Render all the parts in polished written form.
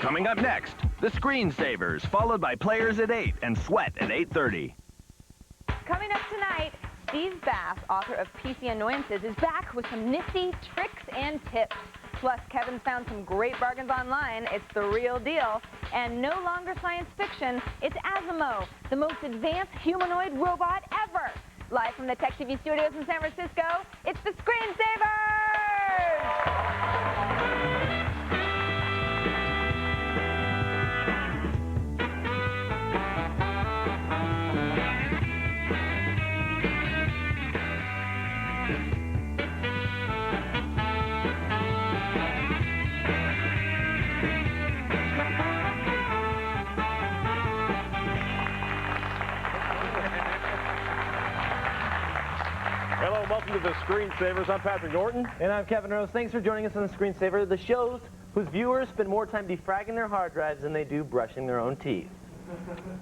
Coming up next, the screensavers, followed by players at 8 and sweat at 8:30. Coming up tonight, Steve Bass, author of PC Annoyances, is back with some nifty tricks and tips. Plus, Kevin's found some great bargains online. It's the real deal. And no longer science fiction, it's ASIMO, the most advanced humanoid robot ever. Live from the Tech TV studios in San Francisco, it's the Screensavers! Hello, welcome to the Screensavers. I'm Patrick Norton. And I'm Kevin Rose. Thanks for joining us on the Screensaver, the shows whose viewers spend more time defragging their hard drives than they do brushing their own teeth.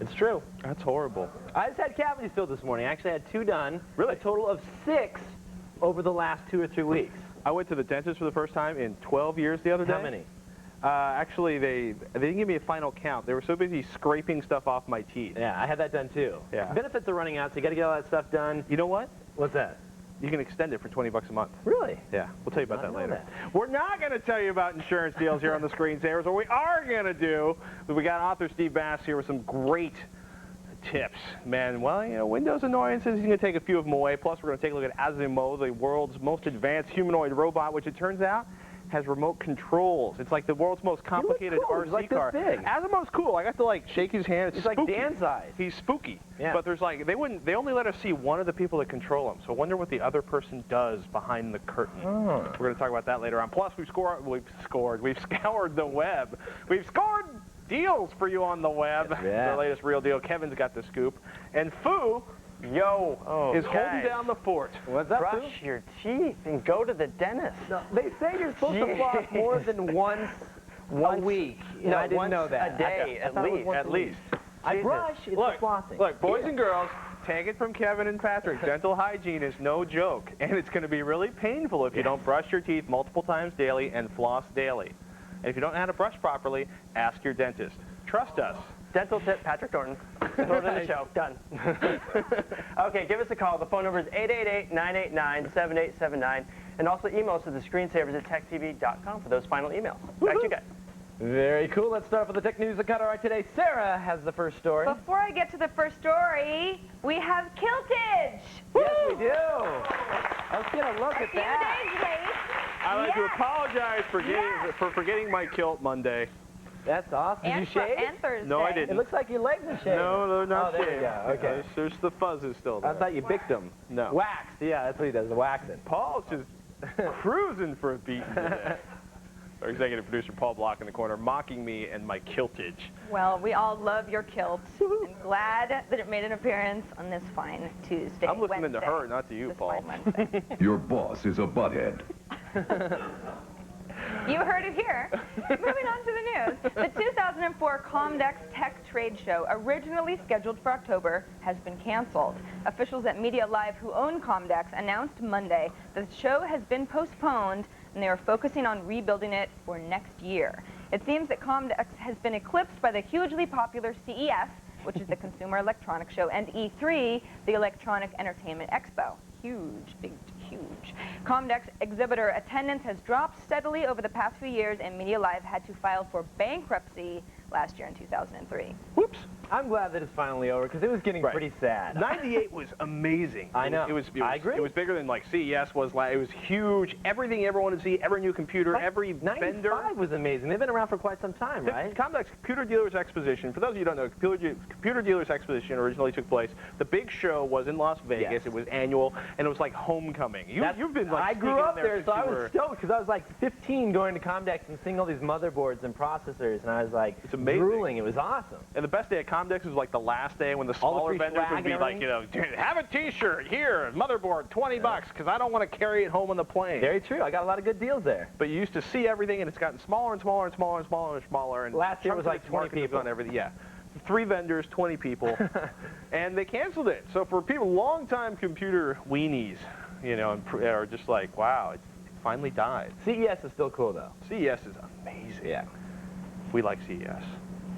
It's true. That's horrible. I just had cavities filled this morning. I actually had 2 done. Really? A total of 6 over the last 2 or 3 weeks. I went to the dentist for the first time in 12 years the other day. How many? Actually, they didn't give me a final count. They were so busy scraping stuff off my teeth. Yeah, I had that done too. Yeah. Benefits are running out, so you got to get all that stuff done. You know what? What's that? You can extend it for $20 a month. Really? Yeah, we'll tell you about I that know later. that. We're not going to tell you about insurance deals here on the Screensavers. What we are going to do is we got author Steve Bass here with some great tips. Man, well, you know, Windows annoyances, he's going to take a few of them away. Plus, we're going to take a look at ASIMO, the world's most advanced humanoid robot, which it turns out has remote controls. It's like the world's most complicated cool. RC He's like car. this big. ASIMO's cool. I got to like shake his hand. It's He's like spooky. Dan size. He's spooky. Yeah. But there's like they only let us see one of the people that control him. So I wonder what the other person does behind the curtain. Oh. We're going to talk about that later on. Plus we've scoured the web. We've scored deals for you on the web. Yeah. The latest real deal. Kevin's got the scoop. And Fu is holding down the fort. What's up, Brush Fu? your teeth and go to the dentist. No, they say you're supposed to floss more than once a week. No, I didn't once know that. a day, I thought it was once At a week. least. I Jesus. brush, it's Look, the flossing. look, boys and girls, take it from Kevin and Patrick. Dental hygiene is no joke, and it's going to be really painful if you don't brush your teeth multiple times daily and floss daily. And if you don't know how to brush properly, ask your dentist. Trust us. Dental tip, Patrick Norton. Throw it in the show. Done. Okay, give us a call. The phone number is 888-989-7879. And also email us at thescreensavers@techtv.com for those final emails. Back to you guys. Very cool. Let's start with the tech news that got all right today. Sarah has the first story. Before I get to the first story, we have kiltage. Yes, we do. Let's get a look A at few that. days late. I'd like to Yes. apologize for Yes. forgetting my kilt Monday. That's awesome. Did you shave? And Thursday. No, I It didn't. looks like your legs are shaved. No, they're not Oh, there shaved. you go. Okay. There's the fuzz is still there. I thought you bicked them. No. Waxed. Yeah, that's what he does, the waxing. Paul's just cruising for a beat today. Our executive producer, Paul Block, in the corner, mocking me and my kiltage. Well, we all love your kilt. I'm glad that it made an appearance on this fine Tuesday. I'm listening Wednesday. to her, not to you, This Paul. fine Wednesday. Your boss is a butthead. You heard it here. Moving on to the news. The 2004 Comdex Tech Trade Show, originally scheduled for October, has been canceled. Officials at Media Live, who own Comdex, announced Monday that the show has been postponed and they are focusing on rebuilding it for next year. It seems that Comdex has been eclipsed by the hugely popular CES, which is the Consumer Electronics Show, and E3, the Electronic Entertainment Expo. Huge, big, huge. Comdex exhibitor attendance has dropped steadily over the past few years, and Media Live had to file for bankruptcy last year in 2003. Whoops. I'm glad that it's finally over because it was getting pretty sad. 98 was amazing. I know. It was I agree. It was bigger than like CES was. It was huge. Everything you ever wanted to see, every new computer, every vendor. 95 was amazing. They've been around for quite some time, right? Comdex Computer Dealers Exposition. For those of you who don't know, Computer Dealers Exposition originally took place. The big show was in Las Vegas. Yes. It was annual, and it was like homecoming. You've been like I grew sneaking up in there, since so you I were- was stoked because I was like 15 going to Comdex and seeing all these motherboards and processors, and I was like, It's amazing. drooling. It was awesome. And the best day at Comdex was like the last day when the All the smaller free vendors swag would be and like, you know, have a T-shirt here, motherboard, $20, because I don't want to carry it home on the plane. Very true. I got a lot of good deals there. But you used to see everything, and it's gotten smaller and smaller and smaller and smaller and smaller. And Last year was chunks of like its 20 market has people. gone everything. Yeah, 3 vendors, 20 people, and they canceled it. So for people, longtime computer weenies, you know, are just like, wow, it finally died. CES is still cool though. CES is amazing. Yeah. we like CES.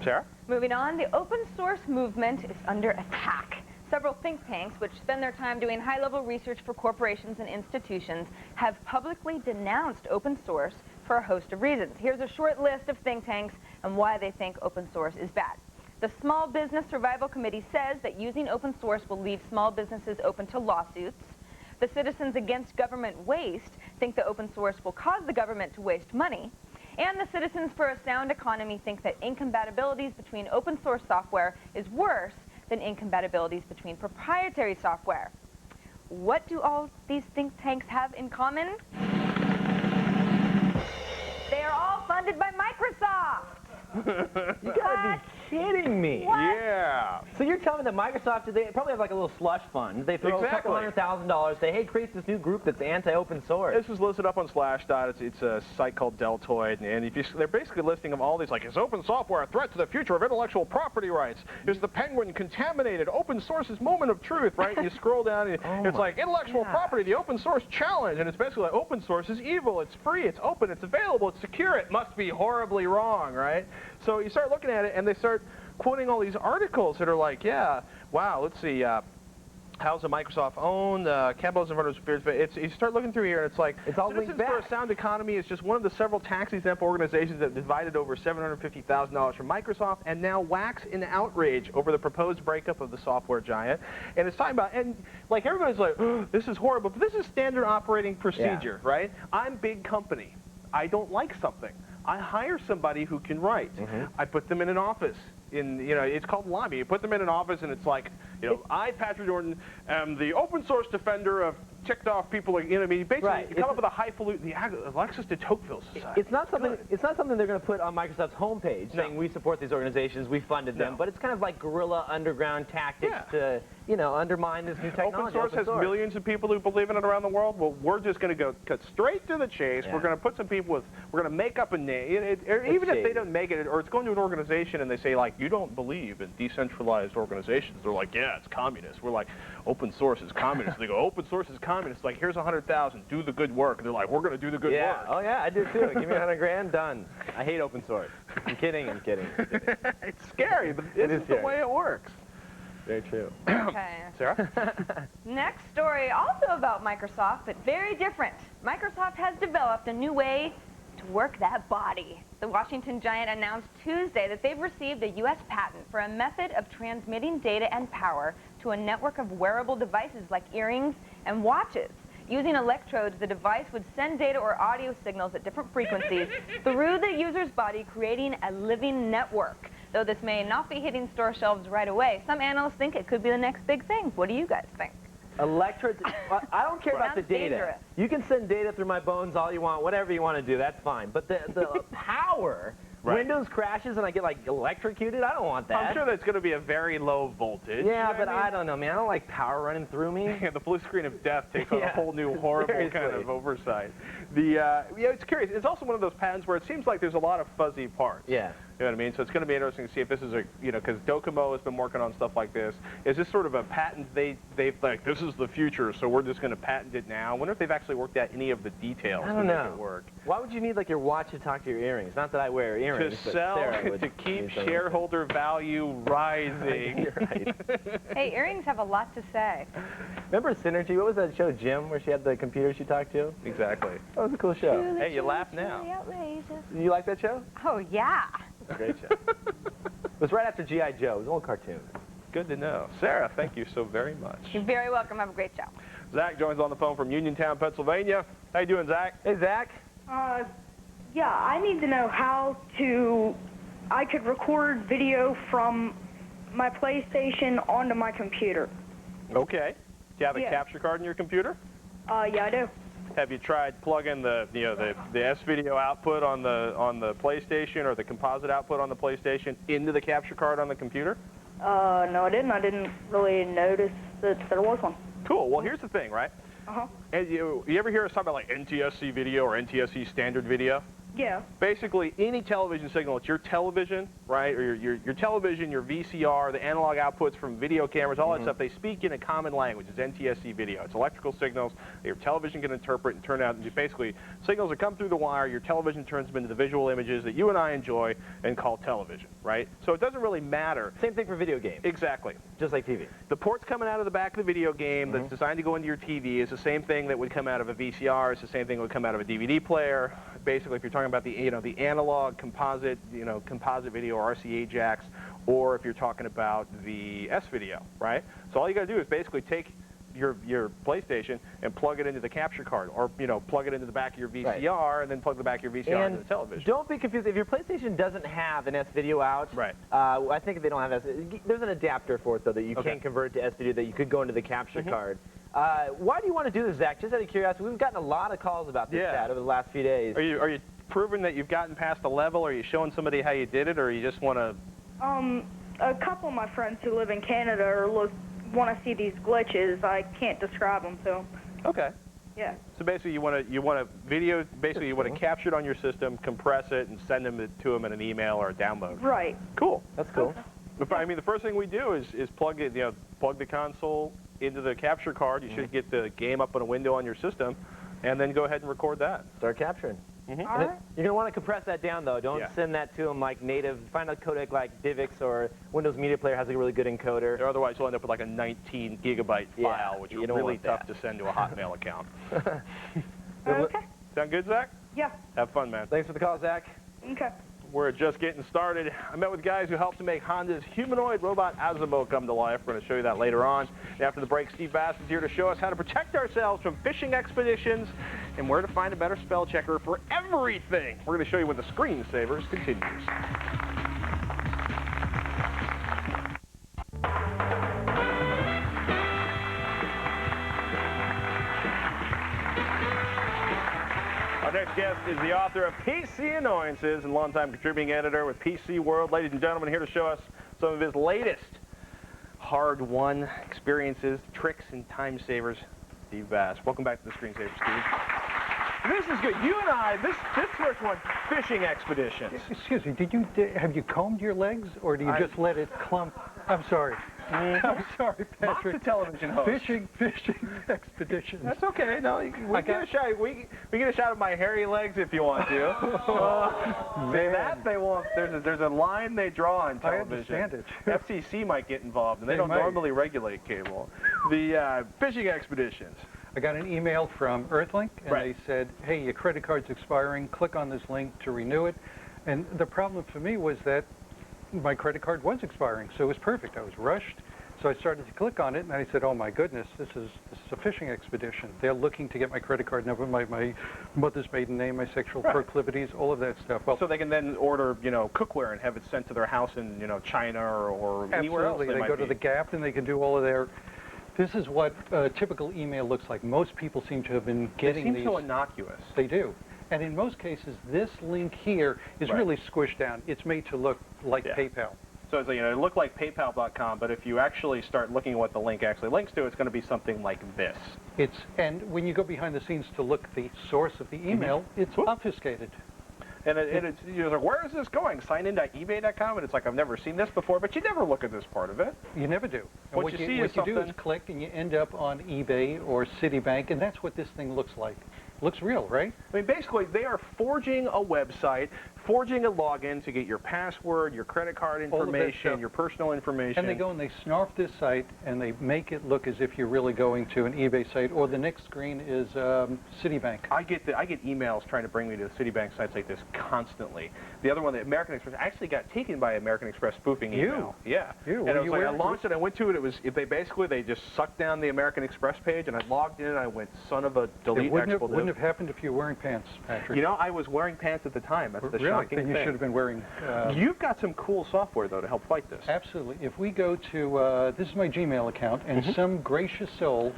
Sarah? Moving on, the open source movement is under attack. Several think tanks, which spend their time doing high-level research for corporations and institutions, have publicly denounced open source for a host of reasons. Here's a short list of think tanks and why they think open source is bad. The Small Business Survival Committee says that using open source will leave small businesses open to lawsuits. The Citizens Against Government Waste think that open source will cause the government to waste money. And the Citizens for a Sound Economy think that incompatibilities between open source software is worse than incompatibilities between proprietary software. What do all these think tanks have in common? They are all funded by Microsoft. You gotta be kidding me. What? Yeah. So you're telling me that Microsoft, they probably have like a little slush fund. They throw a couple $100,000, say, hey, create this new group that's anti-open source. This was listed up on Slashdot. It's a site called Deltoid, and if you, they're basically listing of all these, like, is open software a threat to the future of intellectual property rights? Is the penguin contaminated? Open source's moment of truth, right? And you scroll down, and it's like, intellectual property, the open source challenge, and it's basically like, open source is evil, it's free, it's open, it's available, it's secure, it must be horribly wrong, right? So you start looking at it, and they start quoting all these articles that are like, yeah, wow, let's see, how's the Microsoft owned? Capitalism versus it's you start looking through here, and it's like, it's all Citizens linked for back. a Sound Economy is just one of the several tax-exempt organizations that divided over $750,000 from Microsoft, and now wax in outrage over the proposed breakup of the software giant. And it's talking about, and like everybody's like, oh, this is horrible, but this is standard operating procedure, right? I'm big company. I don't like something. I hire somebody who can write. I put them in an office. It's called lobby. You put them in an office, and it's like, I, Patrick Jordan, am the open source defender of ticked off people. Like, basically, you come up with a highfalutin, the Alexis de Tocqueville Society. It's not something. It's not something they're going to put on Microsoft's homepage saying we support these organizations, we funded them. But it's kind of like guerrilla underground tactics to, undermine this new technology. Open source has millions of people who believe in it around the world. Well, we're just going to cut straight to the chase. We're going to put some people we're going to make up a name. Even if they don't make it, or it's going to an organization and they say, like, you don't believe in decentralized organizations. They're like, yeah, it's communist. We're like, open source is communist. They go, open source is communist. Like, here's 100,000. Do the good work. And they're like, we're going to do the good work. Oh yeah, I do too. Give me 100 grand, done. I hate open source. I'm kidding. I'm kidding. It's scary, but this is the way it works. Very true. Okay. Sarah? Next story, also about Microsoft, but very different. Microsoft has developed a new way to work that body. The Washington giant announced Tuesday that they've received a U.S. patent for a method of transmitting data and power to a network of wearable devices like earrings and watches. Using electrodes, the device would send data or audio signals at different frequencies through the user's body, creating a living network. Though this may not be hitting store shelves right away, some analysts think it could be the next big thing. What do you guys think? Electrodes, I don't care about the Sounds data. dangerous. You can send data through my bones all you want, whatever you want to do, that's fine. But the power, Windows crashes and I get like electrocuted, I don't want that. I'm sure that's going to be a very low voltage. Yeah, but I don't know, man. I don't like power running through me. Yeah, the blue screen of death takes on a whole new horrible kind of oversight. It's curious. It's also one of those patents where it seems like there's a lot of fuzzy parts. Yeah. You know what I mean? So it's going to be interesting to see if this is because Docomo has been working on stuff like this. Is this sort of a patent they've like, this is the future, so we're just going to patent it now? I wonder if they've actually worked out any of the details to make it work. Why would you need like your watch to talk to your earrings? Not that I wear earrings. To sell, to keep shareholder value rising. You're right. Hey, earrings have a lot to say. Remember Synergy? What was that show, Jim, where she had the computer she talked to? Exactly. That was a cool show. Hey, you laugh now. You like that show? Oh, yeah. It's a great show. It was right after G.I. Joe. It was an old cartoon. Good to know. Sarah, thank you so very much. You're very welcome. Have a great show. Zach joins on the phone from Uniontown, Pennsylvania. How you doing, Zach? Hey, Zach. Yeah, I need to know how I could record video from my PlayStation onto my computer. Okay. Do you have a capture card in your computer? Yeah, I do. Have you tried plugging the S-video output on the PlayStation or the composite output on the PlayStation into the capture card on the computer? No, I didn't. I didn't really notice that there was one. Cool. Well, here's the thing, right? Uh-huh. And you ever hear us talk about like NTSC video or NTSC standard video? Yeah. Basically, any television signal, it's your television, right, or your television, your VCR, the analog outputs from video cameras, all that stuff, they speak in a common language. It's NTSC video. It's electrical signals that your television can interpret and turn out into basically signals that come through the wire. Your television turns them into the visual images that you and I enjoy and call television, right? So it doesn't really matter. Same thing for video games. Exactly. Just like TV. The ports coming out of the back of the video game that's designed to go into your TV is the same thing that would come out of a VCR. It's the same thing that would come out of a DVD player. Basically, if you're talking about the the analog composite composite video or RCA jacks, or if you're talking about the S video, right? So all you got to do is basically take your PlayStation and plug it into the capture card, or plug it into the back of your VCR, and then plug the back of your VCR into the television. Don't be confused. If your PlayStation doesn't have an S video out, I think they don't have S. There's an adapter for it though that you can convert to S video that you could go into the capture card. Why do you want to do this, Zach? Just out of curiosity, we've gotten a lot of calls about this chat over the last few days. Are you proving that you've gotten past a level? Are you showing somebody how you did it, or you just want to? A couple of my friends who live in Canada want to see these glitches. I can't describe them to them. Okay. Yeah. So basically, you want to video. Basically, you want to capture it on your system, compress it, and send them to them in an email or a download. Right. Cool. That's cool. Okay. I mean, the first thing we do is plug it. Plug the console into the capture card. You should get the game up on a window on your system, and then go ahead and record that. Start capturing. All right. You're going to want to compress that down, though. Don't send that to them like native. Find a codec like DivX or Windows Media Player has a really good encoder. Or otherwise, you'll end up with like a 19 gigabyte file, which is really tough to send to a Hotmail account. Okay. Sound good, Zach? Yeah. Have fun, man. Thanks for the call, Zach. Okay. We're just getting started. I met with guys who helped to make Honda's humanoid robot ASIMO come to life. We're going to show you that later on. And after the break, Steve Bass is here to show us how to protect ourselves from phishing expeditions and where to find a better spell checker for everything. We're going to show you when the screensavers continues. Our next guest is the author of PC Annoyances and longtime contributing editor with PC World. Ladies and gentlemen, here to show us some of his latest hard-won experiences, tricks, and time savers, Steve Bass. Welcome back to the Screensaver, Steve. This is good. You and I, this first one, fishing expeditions. Excuse me, have you combed your legs, or do you just let it clump? I'm sorry. I'm sorry, Mock Patrick. the television host. Fishing expeditions. That's okay. No, we get a shot. We get a shot of my hairy legs if you want to. Say that they won't. There's a line they draw on television. I understand it. FCC might get involved, and they don't might. normally regulate cable. The fishing expeditions. I got an email from Earthlink, and they said, hey, your credit card's expiring. Click on this link to renew it. And the problem for me was that my credit card was expiring, so it was perfect. I was rushed, so I started to click on it, and I said, oh my goodness, this is a fishing expedition. They're looking to get my credit card number, my mother's maiden name, my sexual proclivities, all of that stuff. Well, so they can then order, cookware and have it sent to their house in, China or anywhere else. Absolutely. They go to the Gap, and they can do all of their. This is what a typical email looks like. Most people seem to have been getting these. They seem so innocuous. They do. And in most cases, this link here is really squished down. It's made to look like PayPal. So it's, it looked like PayPal.com, but if you actually start looking at what the link actually links to, it's going to be something like this. And when you go behind the scenes to look at the source of the email, it's obfuscated. And it's like, where is this going? Sign into eBay.com, and it's like, I've never seen this before, but you never look at this part of it. You never do. And what you do is click, and you end up on eBay or Citibank, and that's what this thing looks like. Looks real, right? I mean, basically, they are forging a website, forging a login to get your password, your credit card information, your personal information. And they go and they snarf this site, and they make it look as if you're really going to an eBay site, or the next screen is Citibank. I get emails trying to bring me to Citibank sites like this constantly. The other one, the American Express, actually got taken by American Express spoofing email. Yeah. You? And it was like, I launched it, I went to it, they just sucked down the American Express page, and I logged in, and I went, son of a delete expletive. Wouldn't have happened if you were wearing pants, Patrick. I was wearing pants at the time. That's the shocking thing. You should have been wearing... You've got some cool software, though, to help fight this. Absolutely. If we go to... this is my Gmail account, and some gracious soul,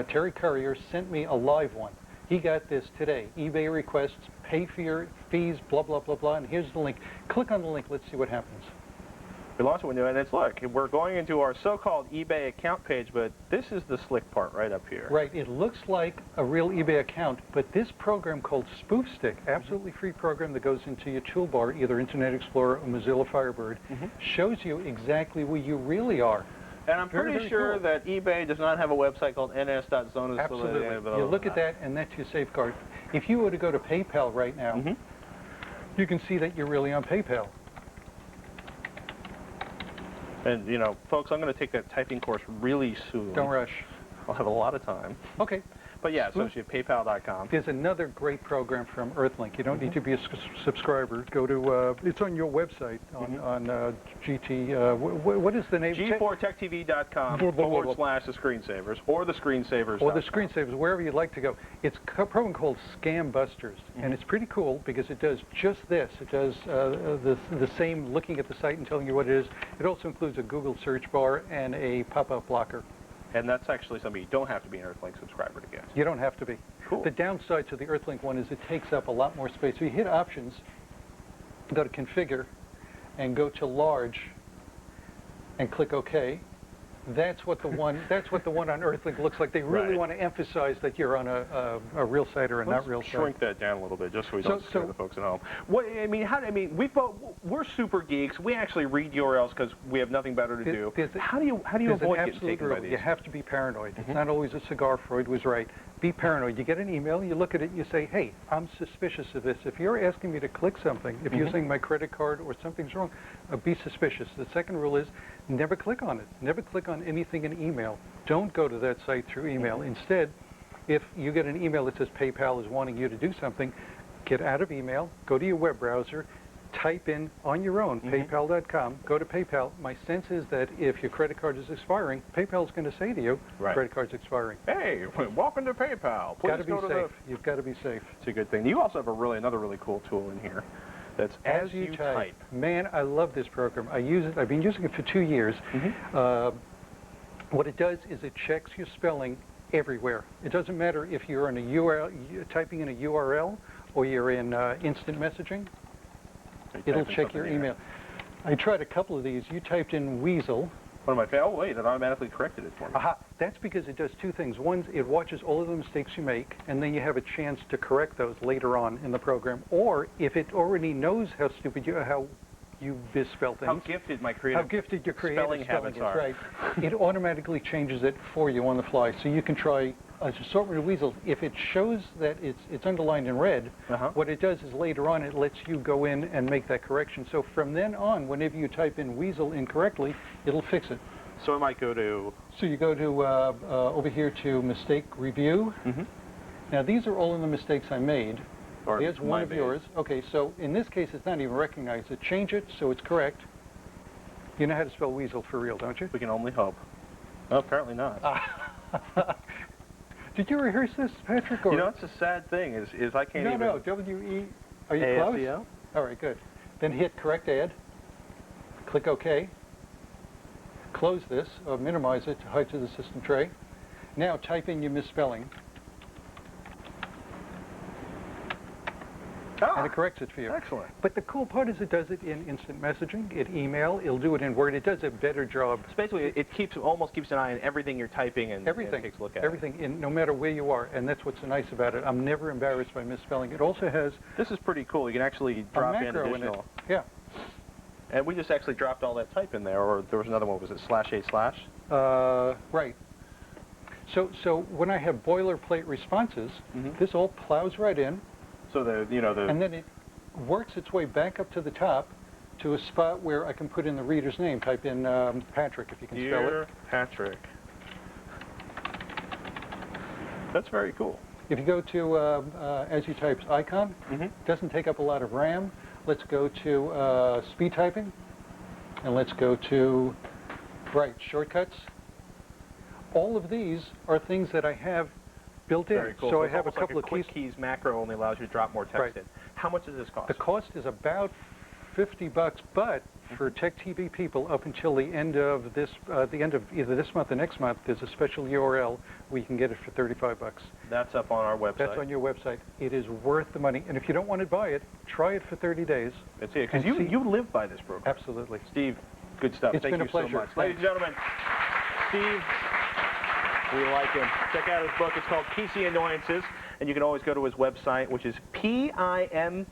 Terry Courier, sent me a live one. He got this today. eBay requests, pay for your fees, blah, blah, blah, blah, and here's the link. Click on the link. Let's see what happens. We launched a window, and it's, look, we're going into our so-called eBay account page, but this is the slick part right up here. Right. It looks like a real eBay account, but this program called SpoofStick, absolutely free program that goes into your toolbar, either Internet Explorer or Mozilla Firebird, shows you exactly where you really are. And I'm pretty sure cool. that eBay does not have a website called ns.zonas. Absolutely. You look at that, and that's your safeguard. If you were to go to PayPal right now, you can see that you're really on PayPal. And, you know, folks, I'm going to take that typing course really soon. Don't rush. I'll have a lot of time. Okay. But yeah, so you have paypal.com. There's another great program from Earthlink. You don't need to be a subscriber. Go to, it's on your website, on GT, what is the name? G4TechTV.com /the screensavers, or the screensavers. Or the screensavers, wherever you'd like to go. It's a program called Scam Busters, and it's pretty cool because it does just this. It does the same looking at the site and telling you what it is. It also includes a Google search bar and a pop-up blocker. And that's actually something you don't have to be an Earthlink subscriber to get. You don't have to be. Cool. The downside to the Earthlink one is it takes up a lot more space. So you hit Options, go to Configure, and go to Large, and click OK. That's what the one. That's what the one on Earthlink looks like. They really want to emphasize that you're on a real site or a not real site. Shrink that down a little bit, just so we don't scare the folks at home. What I mean, we're super geeks. We actually read URLs because we have nothing better to do. How do you avoid getting taken by these? You have to be paranoid. It's not always a cigar. Freud was right. Be paranoid. You get an email, you look at it, and you say, "Hey, I'm suspicious of this. If you're asking me to click something, if you're saying my credit card or something's wrong, be suspicious." The second rule is never click on it. Never click on anything in email. Don't go to that site through email. Instead, if you get an email that says PayPal is wanting you to do something, get out of email, go to your web browser, type in on your own, paypal.com, go to PayPal. My sense is that if your credit card is expiring, PayPal is going to say to you, credit card's expiring. Hey, welcome to PayPal. Please go to safe. You've got to be safe. It's a good thing. You also have another really cool tool in here. That's as you type. Man, I love this program. I use it. I've been using it for 2 years. What it does is it checks your spelling everywhere. It doesn't matter if you're in a URL, typing in a URL, or you're in instant messaging. It'll check your email. I tried a couple of these. You typed in weasel. One of my favorite. Oh wait, it automatically corrected it for me. That's because it does two things. One, it watches all of the mistakes you make, and then you have a chance to correct those later on in the program. Or if it already knows how stupid how you misspell things. How gifted my creative your creative spelling habits is, are. right? It automatically changes it for you on the fly, so you can try an assortment of weasels. If it shows that it's underlined in red, what it does is later on it lets you go in and make that correction. So from then on, whenever you type in weasel incorrectly, it'll fix it. So I might go to... So you go to over here to mistake review. Now these are all of the mistakes I made. Here's one of yours. Okay, so in this case, it's not even recognized. It change it so it's correct. You know how to spell weasel for real, don't you? We can only hope. No, apparently not. Did you rehearse this, Patrick? Or? You know, it's a sad thing is I can't even... No, W-E... Are you ASIMO? close? All right, good. Then hit correct add. Click OK. Close this, or minimize it to hide to the system tray. Now type in your misspelling. And it corrects it for you. Excellent. But the cool part is it does it in instant messaging, in email, it'll do it in Word. It does a better job. So basically, it almost keeps an eye on everything you're typing and takes a look at everything, no matter where you are. And that's what's so nice about it. I'm never embarrassed by misspelling. It also has... This is pretty cool. You can actually drop in additional... Yeah. And we just actually dropped all that type in there, or there was another one. Was it //? Right. So when I have boilerplate responses, this all plows right in. So and then it works its way back up to the top to a spot where I can put in the reader's name. Type in Patrick, if you can spell it. Patrick. That's very cool. If you go to as you type's icon, doesn't take up a lot of RAM. Let's go to speed typing, and let's go to shortcuts. All of these are things that I have built in. Very cool. So I have a couple of quick keys macro only allows you to drop more text in. How much does this cost? The cost is about $50, but for Tech TV people, up until the end of this, either this month or next month, there's a special URL where you can get it for $35. That's up on our website. That's on your website. It is worth the money, and if you don't want to buy it, try it for 30 days. That's it, because you live by this program. Absolutely. Steve, Good stuff. It's Thank been you a pleasure. so much. Ladies and gentlemen, Steve, we like him. Check out his book. It's called PC Annoyances, and you can always go to his website, which is PIMBFUG.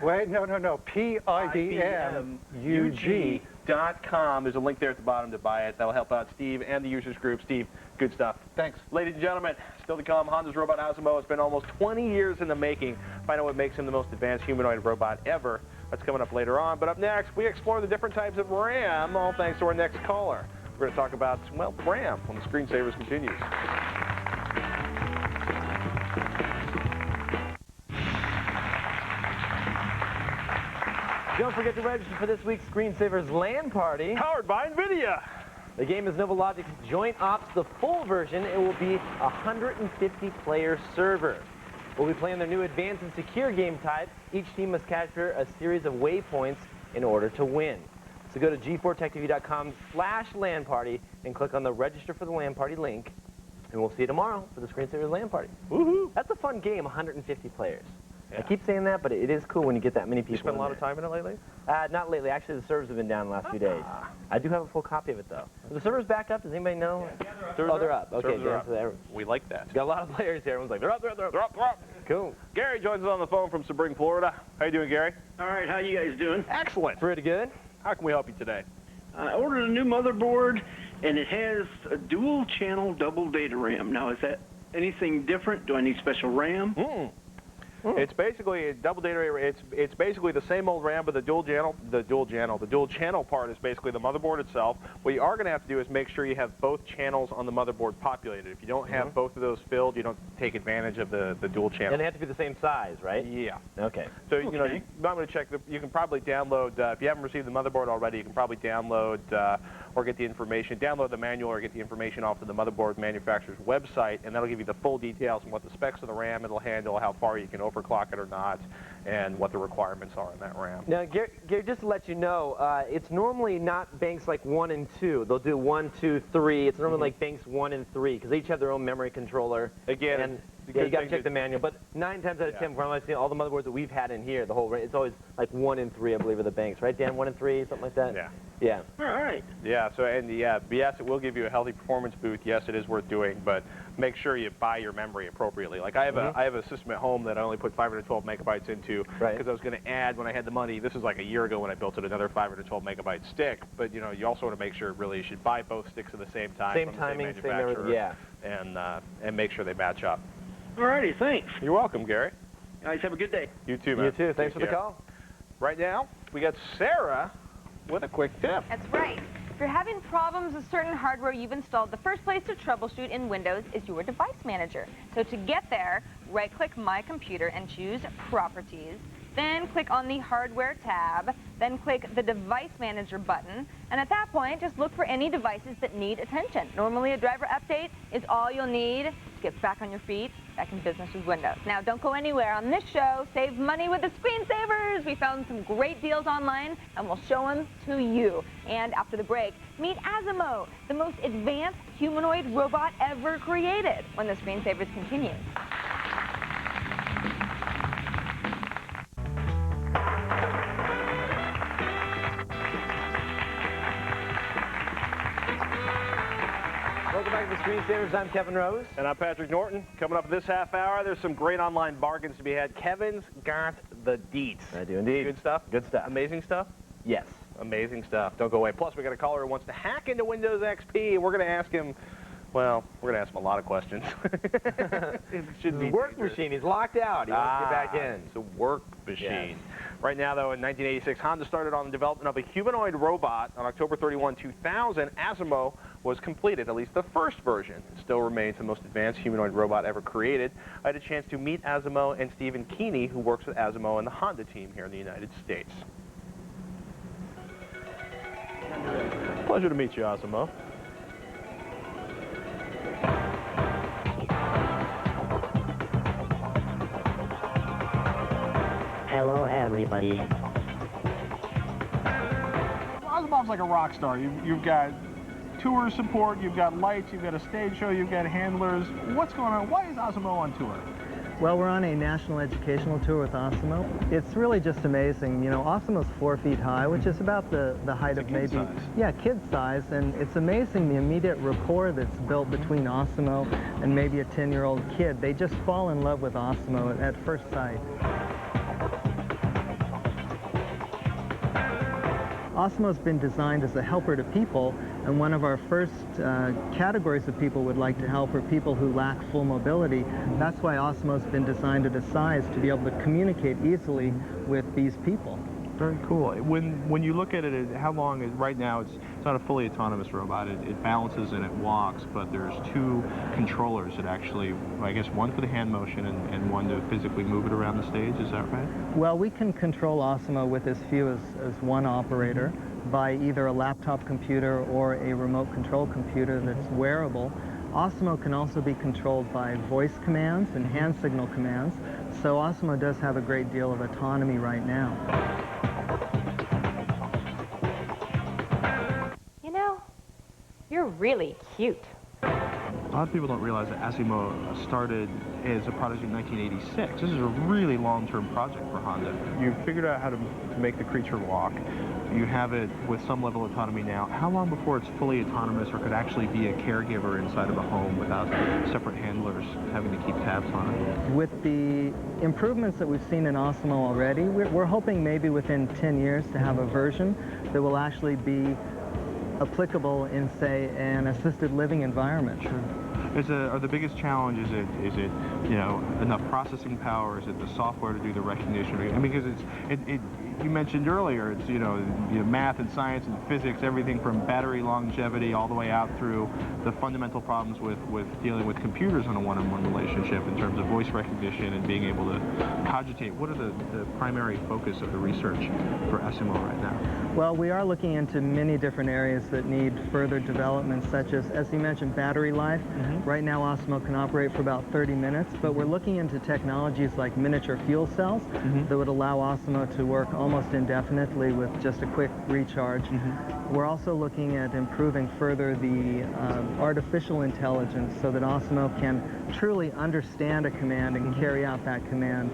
Wait, no. PIDMUG.com. There's a link there at the bottom to buy it. That'll help out Steve and the users group. Steve, good stuff. Thanks. Ladies and gentlemen, still to come, Honda's robot ASIMO has been almost 20 years in the making. Find out what makes him the most advanced humanoid robot ever. That's coming up later on. But up next, we explore the different types of RAM, all thanks to our next caller. We're going to talk about, well, RAM when the Screensavers continues. Don't forget to register for this week's Screensavers LAN party. Powered by NVIDIA. The game is NovaLogic's Joint Ops, the full version. It will be a 150-player server. We'll be playing their new advanced and secure game type. Each team must capture a series of waypoints in order to win. So go to g4techtv.com/LAN party and click on the register for the LAN party link. And we'll see you tomorrow for the Screensavers LAN party. Woohoo! That's a fun game, 150 players. Yeah. I keep saying that, but it is cool when you get that many people. You spent a lot of time in it lately? Not lately. Actually, the servers have been down the last few days. I do have a full copy of it, though. Are the servers back up? Does anybody know? Yeah, they're up. Okay, so we like that. Got a lot of players here. Everyone's like, they're up. They're up. Cool. Gary joins us on the phone from Sebring, Florida. How you doing, Gary? All right, how you guys doing? Excellent. Pretty good. How can we help you today? I ordered a new motherboard, and it has a dual-channel double data RAM. Now, is that anything different? Do I need special RAM? It's basically a double data array. It's basically the same old RAM, but the dual channel part is basically the motherboard itself. What you are going to have to do is make sure you have both channels on the motherboard populated. If you don't have both of those filled, you don't take advantage of the dual channel. And they have to be the same size, right? Yeah. Okay. So you know, I'm going to check. You can probably download if you haven't received the motherboard already. You can probably download or get the information, download the manual or get the information off of the motherboard manufacturer's website, and that'll give you the full details on what the specs of the RAM it'll handle, how far you can overclock it or not, and what the requirements are in that RAM. Now, Gary, just to let you know, it's normally not banks like 1 and 2. They'll do 1, 2, 3. It's normally like banks 1 and 3 because they each have their own memory controller. Again, and yeah, you got to check the manual. But 9 times out of 10, from what I've seen, all the motherboards that we've had in here, the whole it's always like 1 and 3, I believe, are the banks, right, Dan? 1 and 3, something like that. Yeah. Yeah. All right. Yeah. So yes, it will give you a healthy performance boost. Yes, it is worth doing, but make sure you buy your memory appropriately. Like I have a system at home that I only put 512 megabytes into because I was going to add when I had the money. This is like a year ago when I built it, another 512 megabyte stick. But you know, you also want to make sure really you should buy both sticks at the same time, same from timing, the same manufacturer, yeah, and make sure they match up. All righty, thanks. You're welcome, Gary. You guys have a good day. You too, man. You too. Thanks for the call. Right now, we got Sarah with a quick tip. That's right. If you're having problems with certain hardware you've installed, the first place to troubleshoot in Windows is your device manager. So to get there, right-click My Computer and choose Properties. Then click on the Hardware tab. Then click the Device Manager button. And at that point, just look for any devices that need attention. Normally, a driver update is all you'll need to get back on your feet, back in business with Windows. Now, don't go anywhere. On this show, save money with the Screensavers. We found some great deals online, and we'll show them to you. And after the break, meet ASIMO, the most advanced humanoid robot ever created, when the Screensavers continue. Welcome back to the Screensavers. I'm Kevin Rose. And I'm Patrick Norton. Coming up this half hour, there's some great online bargains to be had. Kevin's got the deets. I do indeed. Good stuff? Good stuff. Amazing stuff? Yes. Amazing stuff. Don't go away. Plus, we got a caller who wants to hack into Windows XP. We're going to ask him, well, we're going to ask him a lot of questions. It should be work machine. He's locked out. He wants to get back in. It's a work machine. Yes. Right now, though, in 1986, Honda started on the development of a humanoid robot. On October 31, 2000, ASIMO was completed, at least the first version. It still remains the most advanced humanoid robot ever created. I had a chance to meet ASIMO and Stephen Keeney, who works with ASIMO and the Honda team here in the United States. Pleasure to meet you, ASIMO. Hello, everybody. ASIMO's like a rock star. You've got tour support, you've got lights, you've got a stage show, you've got handlers. What's going on? Why is ASIMO on tour? Well, we're on a national educational tour with ASIMO. It's really just amazing. You know, ASIMO's 4 feet high, which is about the height of maybe... size. Yeah, kid size, and it's amazing the immediate rapport that's built between ASIMO and maybe a 10-year-old kid. They just fall in love with ASIMO at first sight. ASIMO's been designed as a helper to people, and one of our first categories of people we'd like to help are people who lack full mobility. That's why ASIMO's been designed at a size to be able to communicate easily with these people. Very cool. When you look at it, how long is right now? It's not a fully autonomous robot. It balances and it walks, but there's 2 controllers that actually, I guess, one for the hand motion and one to physically move it around the stage. Is that right? Well, we can control ASIMO with as few as one operator by either a laptop computer or a remote control computer that's wearable. ASIMO can also be controlled by voice commands and hand signal commands, so ASIMO does have a great deal of autonomy right now. You know, you're really cute. A lot of people don't realize that ASIMO started as a project in 1986. This is a really long-term project for Honda. You figured out how to make the creature walk. You have it with some level of autonomy now. How long before it's fully autonomous or could actually be a caregiver inside of a home without separate handlers having to keep tabs on it? With the improvements that we've seen in ASIMO already, we're hoping maybe within 10 years to have a version that will actually be applicable in, say, an assisted living environment. Sure. Are the biggest challenge, is it you know, enough processing power? Is it the software to do the recognition? I mean, because you mentioned earlier, it's you know math and science and physics, everything from battery longevity all the way out through the fundamental problems with dealing with computers in a one-on-one relationship in terms of voice recognition and being able to cogitate. What are the primary focus of the research for ASIMO right now? Well, we are looking into many different areas that need further development, such as you mentioned, battery life. Right now, ASIMO can operate for about 30 minutes, but we're looking into technologies like miniature fuel cells that would allow ASIMO to work almost indefinitely with just a quick recharge. We're also looking at improving further the artificial intelligence so that ASIMO can truly understand a command and carry out that command.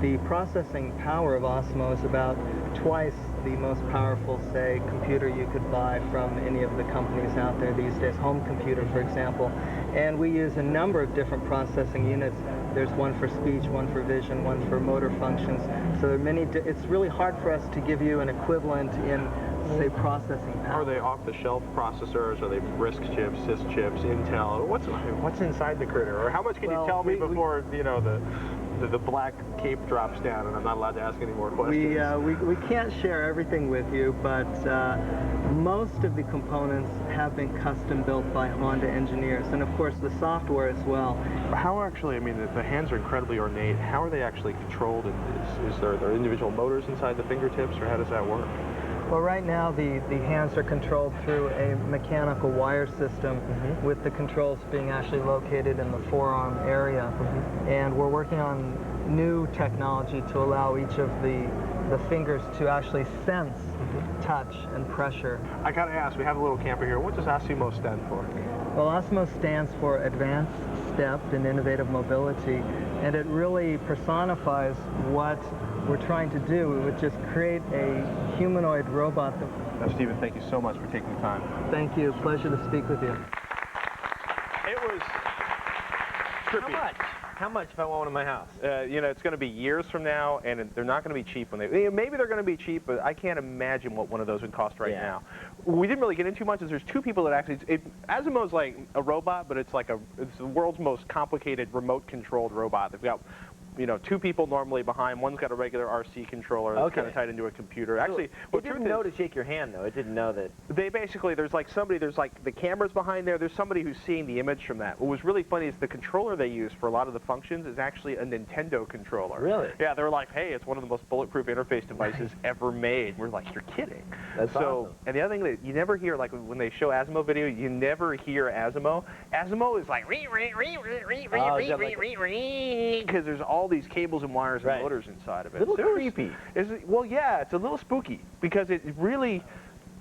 The processing power of ASIMO is about twice the most powerful, say, computer you could buy from any of the companies out there these days, home computer, for example. And we use a number of different processing units. There's one for speech, one for vision, one for motor functions. So there are many, it's really hard for us to give you an equivalent in, say, processing power. Are they off-the-shelf processors? Are they RISC chips, CISC chips, Intel? What's inside the critter? Or how much can you tell me before, you know, the black cape drops down and I'm not allowed to ask any more questions? We can't share everything with you, but most of the components have been custom built by Honda engineers, and of course the software as well. How actually, I mean, the hands are incredibly ornate. How are they actually controlled? And is there individual motors inside the fingertips, or how does that work? Well, right now the hands are controlled through a mechanical wire system with the controls being actually located in the forearm area. And we're working on new technology to allow each of the fingers to actually sense touch and pressure. I gotta ask, we have a little camper here. What does ASIMO stand for? Well, ASIMO stands for Advanced Stepped and Innovative Mobility, and it really personifies what we're trying to do, which is create a humanoid robot. Now, Stephen, thank you so much for taking the time. Thank you. Pleasure to speak with you. It was trippy. How much if I want one in my house? You know, it's going to be years from now, and they're not going to be cheap when maybe they're going to be cheap, but I can't imagine what one of those would cost right now. We didn't really get into much. Is there's 2 people that actually, ASIMO's like a robot, but it's the world's most complicated remote-controlled robot. They've got, you know, 2 people normally behind. One's got a regular RC controller that's kind of tied into a computer. Actually, it didn't know to shake your hand, though. It didn't know that. They basically, there's like the cameras behind there. There's somebody who's seeing the image from that. What was really funny is the controller they use for a lot of the functions is actually a Nintendo controller. Really? Yeah, they were like, hey, it's one of the most bulletproof interface devices ever made. We're like, you're kidding. That's awesome. And the other thing that you never hear, like when they show ASIMO video, you never hear ASIMO. ASIMO is like, because there's all these cables and wires and motors inside of it. A little creepy. Well, yeah, it's a little spooky because it really,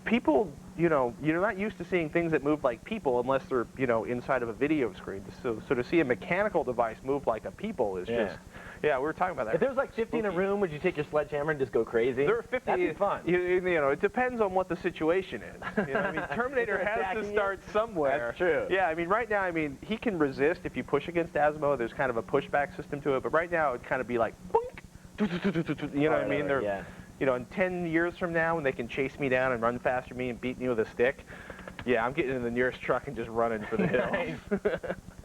people you know, you're not used to seeing things that move like people unless they're, you know, inside of a video screen. So to see a mechanical device move like a people is just, yeah, we were talking about that. If there's like 50 in a room, would you take your sledgehammer and just go crazy? There are 50. That'd be fun. You know, it depends on what the situation is. You know, I mean, Terminator has to start somewhere. That's true. Yeah, I mean, right now, I mean, he can resist if you push against ASIMO. There's kind of a pushback system to it, but right now it'd kind of be like, boink, you know what I mean? They're, you know, in 10 years from now, when they can chase me down and run faster than me and beat me with a stick, yeah, I'm getting in the nearest truck and just running for the hills.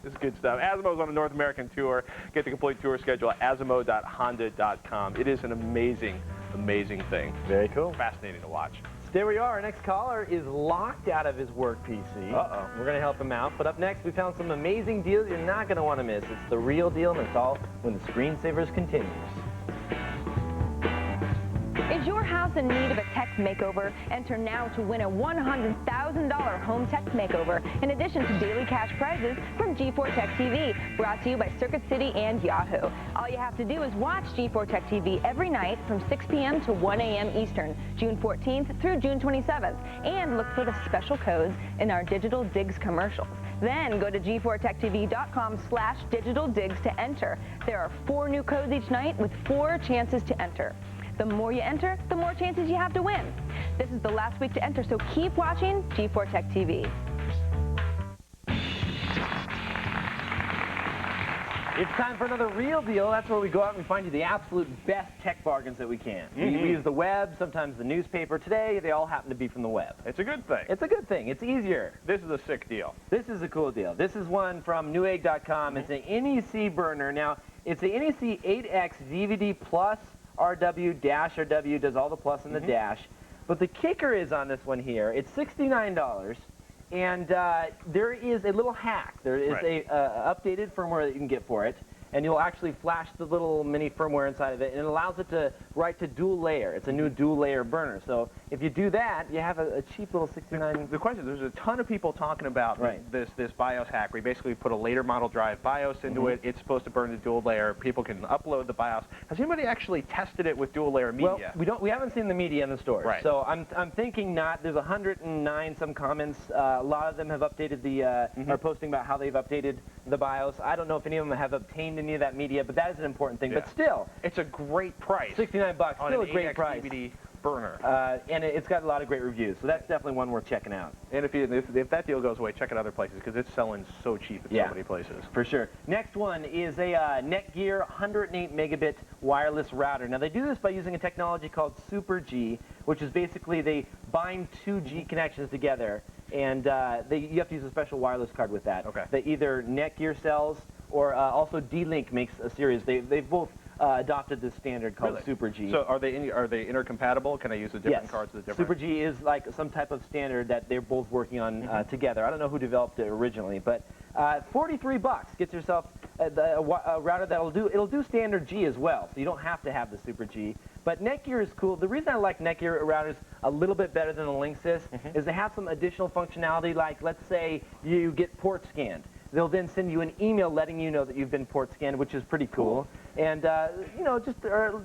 It's good stuff. ASIMO's on a North American tour. Get the complete tour schedule at asimo.honda.com. It is an amazing, amazing thing. Very cool. Fascinating to watch. So there we are. Our next caller is locked out of his work PC. Uh-oh. We're going to help him out. But up next, we found some amazing deals you're not going to want to miss. It's the real deal, and it's all when the Screensavers continues. Is your house in need of a tech makeover? Enter now to win a $100,000 home tech makeover, in addition to daily cash prizes from G4 Tech TV, brought to you by Circuit City and Yahoo. All you have to do is watch G4 Tech TV every night from 6 p.m. to 1 a.m. Eastern, June 14th through June 27th, and look for the special codes in our Digital Digs commercials. Then go to g4techtv.com/digitaldigs to enter. There are 4 new codes each night with 4 chances to enter. The more you enter, the more chances you have to win. This is the last week to enter, so keep watching G4 Tech TV. It's time for another real deal. That's where we go out and we find you the absolute best tech bargains that we can. We use the web, sometimes the newspaper. Today, they all happen to be from the web. It's a good thing. It's a good thing. It's easier. This is a sick deal. This is a cool deal. This is one from Newegg.com. It's an NEC burner. Now, it's a NEC 8X DVD Plus RW-RW, does all the plus in the dash. But the kicker is on this one here, it's $69, and there is a little hack. There is a updated firmware that you can get for it, and you'll actually flash the little mini firmware inside of it, and it allows it to write to dual layer. It's a new dual layer burner. So if you do that, you have a cheap little 69. The question is, there's a ton of people talking about this BIOS hack where you basically put a later model drive BIOS into it. It's supposed to burn the dual layer. People can upload the BIOS. Has anybody actually tested it with dual layer media? Well, we haven't seen the media in the stores. Right. So I'm thinking not. There's 109 some comments. A lot of them have updated the are posting about how they've updated the BIOS. I don't know if any of them have obtained any of that media, but that is an important thing. But still, it's a great price. $69, still a great price. DVD burner. And it's got a lot of great reviews, so that's definitely one worth checking out. And if that deal goes away, check it other places because it's selling so cheap at so many places. For sure. Next one is a Netgear 108 megabit wireless router. Now they do this by using a technology called Super G, which is basically they bind 2 G connections together, and you have to use a special wireless card with that. That either Netgear sells or also D-Link makes a series. They've both adopted this standard called Super G. So are they intercompatible? Can I use the different cards with the different? Super G is like some type of standard that they're both working on together. I don't know who developed it originally, but $43 gets yourself a router that'll do standard G as well, so you don't have to have the Super G. But Netgear is cool. The reason I like Netgear routers a little bit better than the Linksys is they have some additional functionality, like let's say you get port scanned. They'll then send you an email letting you know that you've been port scanned, which is pretty cool. And, you know, just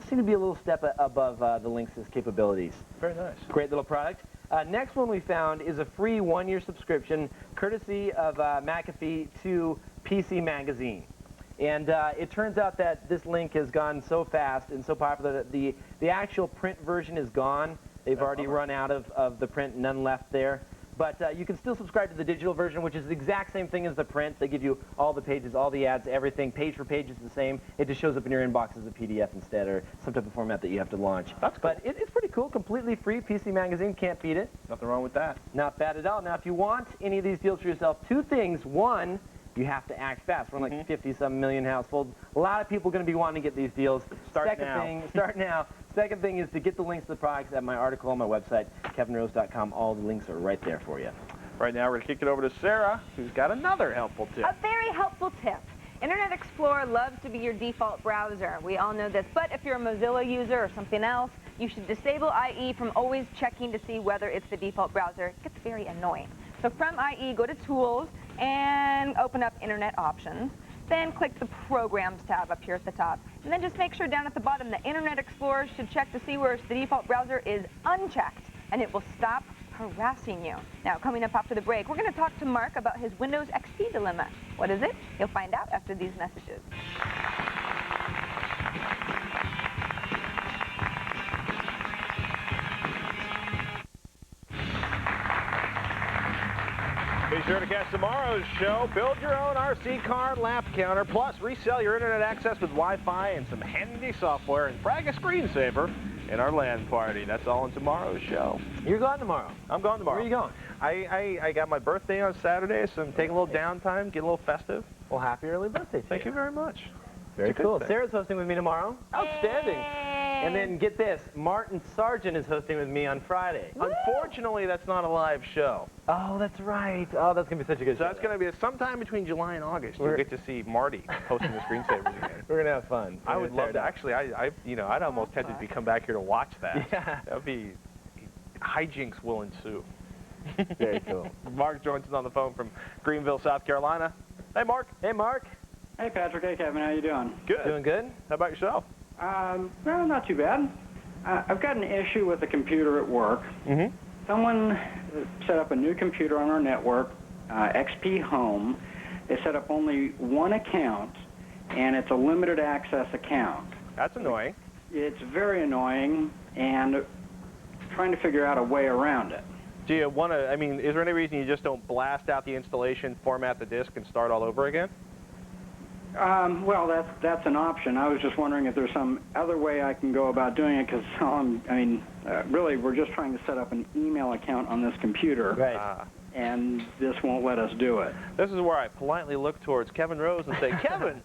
seem to be a little step above the Linksys capabilities. Very nice. Great little product. Next one we found is a free 1-year subscription, courtesy of McAfee, to PC Magazine. And it turns out that this link has gone so fast and so popular that the actual print version is gone. They've already run out of the print, none left there. But you can still subscribe to the digital version, which is the exact same thing as the print. They give you all the pages, all the ads, everything. Page for page is the same. It just shows up in your inbox as a PDF instead, or some type of format that you have to launch. That's cool. But it's pretty cool. Completely free. PC Magazine, can't beat it. Nothing wrong with that. Not bad at all. Now, if you want any of these deals for yourself, 2 things. One, you have to act fast. We're in like 50-some million households. A lot of people are going to be wanting to get these deals. Start now. Second thing is to get the links to the products at my article on my website, kevinrose.com. All the links are right there for you. Right now, we're going to kick it over to Sarah, who's got another helpful tip. A very helpful tip. Internet Explorer loves to be your default browser. We all know this. But if you're a Mozilla user or something else, you should disable IE from always checking to see whether it's the default browser. It gets very annoying. So from IE, go to Tools and open up Internet Options. Then click the Programs tab up here at the top. And then just make sure down at the bottom the Internet Explorer should check to see where the default browser is unchecked. And it will stop harassing you. Now, coming up after the break, we're going to talk to Mark about his Windows XP dilemma. What is it? You'll find out after these messages. Be sure to catch tomorrow's show. Build your own RC car lap counter, plus resell your internet access with Wi-Fi and some handy software, and brag a screensaver in our LAN party. That's all in tomorrow's show. You're gone tomorrow. I'm going tomorrow. Where are you going? I got my birthday on Saturday, so I'm taking a little downtime, get a little festive. Well, happy early birthday to Thank you very much. Very cool. Sarah's hosting with me tomorrow. Outstanding. And then get this, Martin Sargent is hosting with me on Friday. Unfortunately, that's not a live show. Oh, that's right. Oh, that's going to be such a good show. So that's going to be sometime between July and August. You'll get to see Marty hosting the screensavers again. We're going to have fun. I would love to. Actually, I'd almost tempted to come back here to watch that. Yeah. That would be, hijinks will ensue. Very cool. Mark joins us on the phone from Greenville, South Carolina. Hey, Mark. Hey, Mark. Hey, Patrick. Hey, Kevin. How you doing? Good. Doing good? How about yourself? Well, not too bad. I've got an issue with the computer at work. Mm-hmm. Someone set up a new computer on our network, XP Home. They set up only one account, and it's a limited access account. That's annoying. It's very annoying, and trying to figure out a way around it. Do you want to, is there any reason you just don't blast out the installation, format the disk, and start all over again? Well, that's an option. I was just wondering if there's some other way I can go about doing it, because really, we're just trying to set up an email account on this computer, right? And this won't let us do it. This is where I politely look towards Kevin Rose and say, Kevin,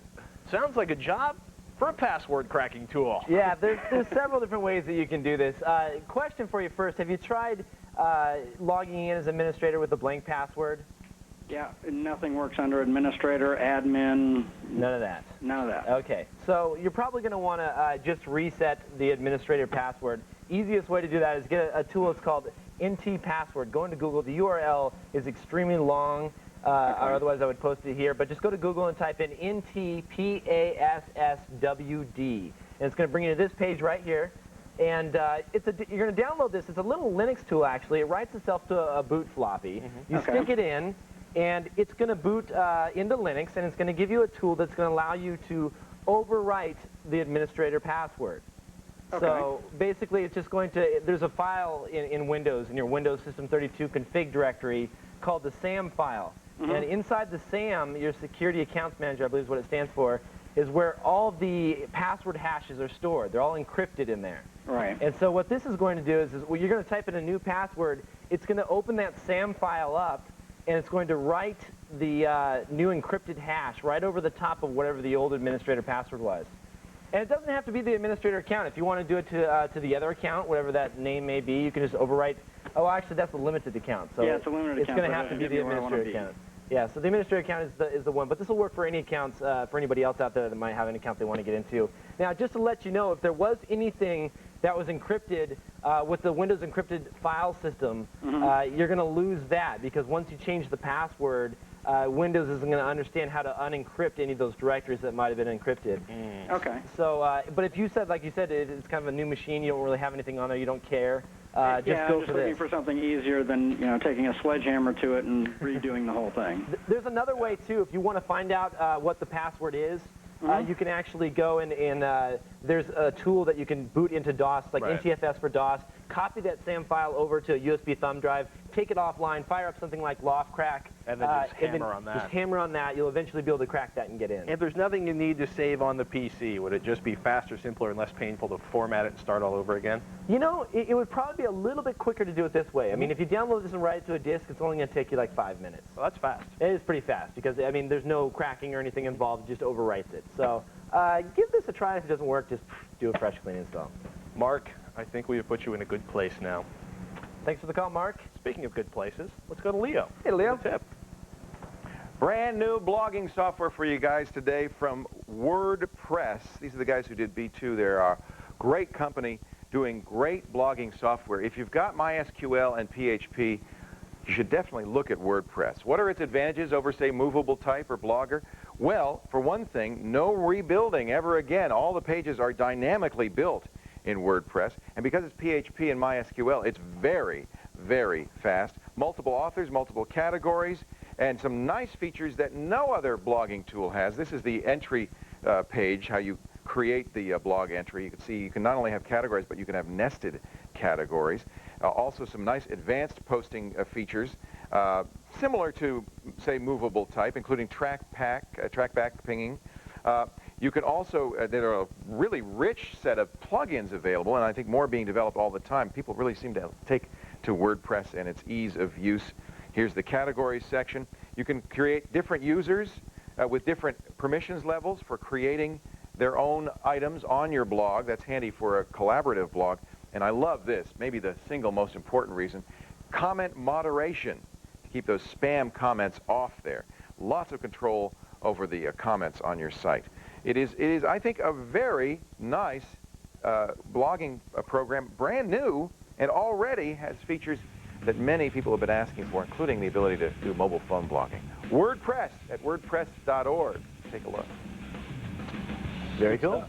sounds like a job for a password cracking tool. Yeah, there's several different ways that you can do this. Question for you first: have you tried logging in as administrator with a blank password? Yeah, nothing works under administrator, admin. None of that. None of that. Okay, so you're probably going to want to just reset the administrator password. Easiest way to do that is get a tool that's called NT Password. Go into Google. The URL is extremely long, or otherwise I would post it here. But just go to Google and type in NT PASSWD, and it's going to bring you to this page right here. And you're going to download this. It's a little Linux tool, actually. It writes itself to a boot floppy. Mm-hmm. You stick it in, and it's going to boot into Linux, and it's going to give you a tool that's going to allow you to overwrite the administrator password. Okay. So basically, it's just going to, there's a file in Windows, in your Windows System 32 config directory called the SAM file. Mm-hmm. And inside the SAM, your Security Accounts Manager, I believe is what it stands for, is where all the password hashes are stored. They're all encrypted in there. Right. And so what this is going to do is well, you're going to type in a new password. It's going to open that SAM file up, and it's going to write the new encrypted hash right over the top of whatever the old administrator password was. And it doesn't have to be the administrator account. If you want to do it to the other account, whatever that name may be, you can just overwrite. Oh, actually, that's a limited account. So yeah, it's a limited account. It's going to have to be the administrator account. Yeah, so the administrator account is the one, but this will work for any accounts, for anybody else out there that might have an account they want to get into. Now, just to let you know, if there was anything that was encrypted with the Windows encrypted file system, mm-hmm. You're going to lose that, because once you change the password, Windows isn't going to understand how to unencrypt any of those directories that might have been encrypted. Mm. Okay. So, but if you said, like you said, it's kind of a new machine, you don't really have anything on there, you don't care, I'm go just for looking this. for something easier than taking a sledgehammer to it and redoing the whole thing. There's another way too. If you want to find out what the password is, you can actually go and there's a tool that you can boot into DOS, like NTFS for DOS. Copy that SAM file over to a USB thumb drive, take it offline, fire up something like Loftcrack, and then just hammer on that. Just hammer on that. You'll eventually be able to crack that and get in. If there's nothing you need to save on the PC, would it just be faster, simpler, and less painful to format it and start all over again? You know, it would probably be a little bit quicker to do it this way. I mean, if you download this and write it to a disk, it's only going to take you like 5 minutes. Well, that's fast. It is pretty fast because, I mean, there's no cracking or anything involved. It just overwrites it. So give this a try. If it doesn't work, just do a fresh, clean install. Mark, I think we have put you in a good place now. Thanks for the call, Mark. Speaking of good places, let's go to Leo. Hey, Leo. Tip. Brand new blogging software for you guys today from WordPress. These are the guys who did B2. They're a great company doing great blogging software. If you've got MySQL and PHP, you should definitely look at WordPress. What are its advantages over, say, Movable Type or Blogger? Well, for one thing, no rebuilding ever again. All the pages are dynamically built in WordPress, and because it's PHP and MySQL, it's very, very fast. Multiple authors, multiple categories, and some nice features that no other blogging tool has. This is the entry page, how you create the blog entry. You can see you can not only have categories, but you can have nested categories. Also some nice advanced posting features, similar to, say, movable type, including trackback pinging. You can also, there are a really rich set of plugins available, and I think more being developed all the time. People really seem to take to WordPress and its ease of use. Here's the categories section. You can create different users with different permissions levels for creating their own items on your blog. That's handy for a collaborative blog. And I love this, maybe the single most important reason, comment moderation, to keep those spam comments off there. Lots of control over the comments on your site. It is, I think, a very nice blogging program, brand new, and already has features that many people have been asking for, including the ability to do mobile phone blogging. WordPress at wordpress.org. Take a look. Very cool.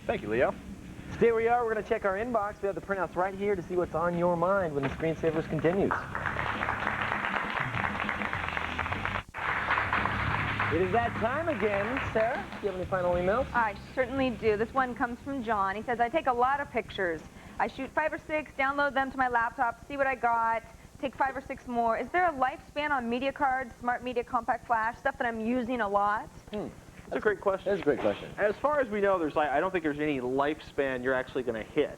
Thank you, Leo. Stay where you are. We're going to check our inbox. We have the printouts right here to see what's on your mind when the Screensavers continues. It is that time again. Sarah, do you have any final emails? I certainly do. This one comes from John. He says, I take a lot of pictures. I shoot 5 or 6, download them to my laptop, see what I got, take 5 or 6 more. Is there a lifespan on media cards, smart media, compact flash, stuff that I'm using a lot? That's a great question. That's a great question. As far as we know, I don't think there's any lifespan you're actually going to hit.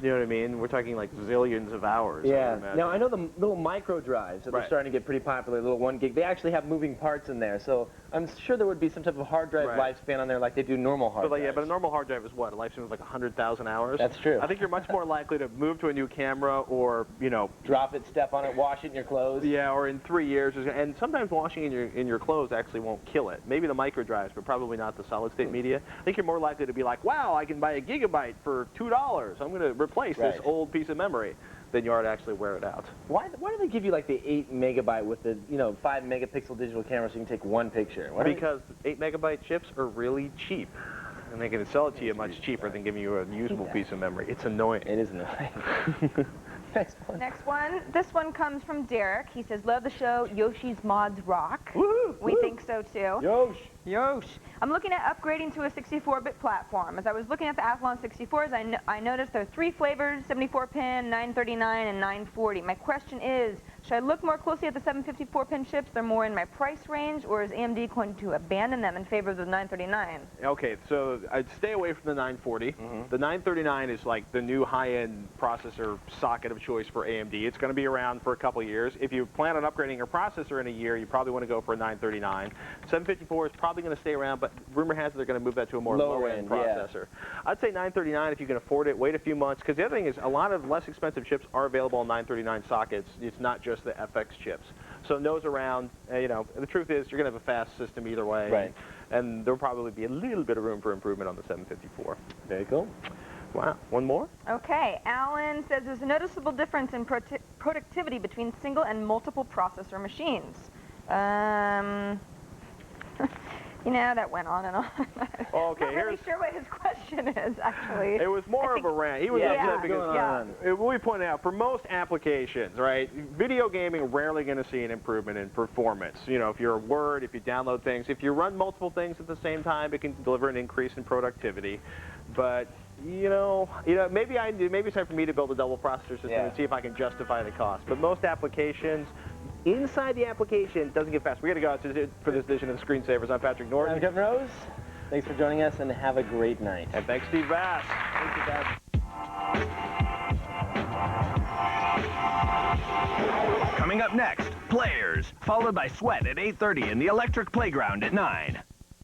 You know what I mean? We're talking like zillions of hours. Yeah. Now, I know the little micro drives that are starting to get pretty popular, little 1 gig. They actually have moving parts in there, so I'm sure there would be some type of hard drive lifespan on there like they do normal hard drives. Yeah, but a normal hard drive is what? A lifespan of like 100,000 hours? That's true. I think you're much more likely to move to a new camera or, you know... drop it, step on it, wash it in your clothes. Yeah, or in 3 years. And sometimes washing in your clothes actually won't kill it. Maybe the micro drives, but probably not the solid-state media. I think you're more likely to be like, wow, I can buy a gigabyte for $2. I'm going to replace this old piece of memory, than you are to actually wear it out. Why do they give you like the 8 megabyte with the 5 megapixel digital camera so you can take 1 picture? Because 8 megabyte chips are really cheap, and they can sell it to you much cheaper than giving you a usable piece of memory. It's annoying. It is annoying. Next one. This one comes from Derek. He says, love the show. Yoshi's Mods rock. Woo-hoo, we think so too. Yosh. I'm looking at upgrading to a 64-bit platform. As I was looking at the Athlon 64s, I noticed there are 3 flavors, 74-pin, 939, and 940. My question is, should I look more closely at the 754-pin chips? They're more in my price range, or is AMD going to abandon them in favor of the 939? Okay, so I'd stay away from the 940. The 939 is like the new high-end processor socket of choice for AMD. It's going to be around for a couple years. If you plan on upgrading your processor in a year, you probably want to go for a 939. 754 is probably going to stay around, but rumor has it they're going to move that to a more lower-end processor. I'd say 939 if you can afford it. Wait a few months, because the other thing is a lot of less expensive chips are available on 939 sockets. It's not just the FX chips. So nose around, you know, the truth is you're going to have a fast system either way. Right. And there'll probably be a little bit of room for improvement on the 754. Very cool. Wow. One more? Okay. Alan says there's a noticeable difference in productivity between single and multiple processor machines. You know, that went on and on. Okay, I'm not really sure what his question is, actually. It was more of a rant. He was upset because we pointed out, for most applications, right, video gaming, rarely going to see an improvement in performance. You know, if you're Word, if you download things, if you run multiple things at the same time, it can deliver an increase in productivity. But you know, maybe it's time for me to build a double processor system and see if I can justify the cost. But most applications, inside the application, doesn't get fast. We're going to go out to for this edition of the Screensavers. I'm Patrick Norton. I'm Kevin Rose. Thanks for joining us, and have a great night. And thanks, Steve Bass. Thank you, Bass. Coming up next, Players, followed by Sweat at 8:30 in the Electric Playground at 9.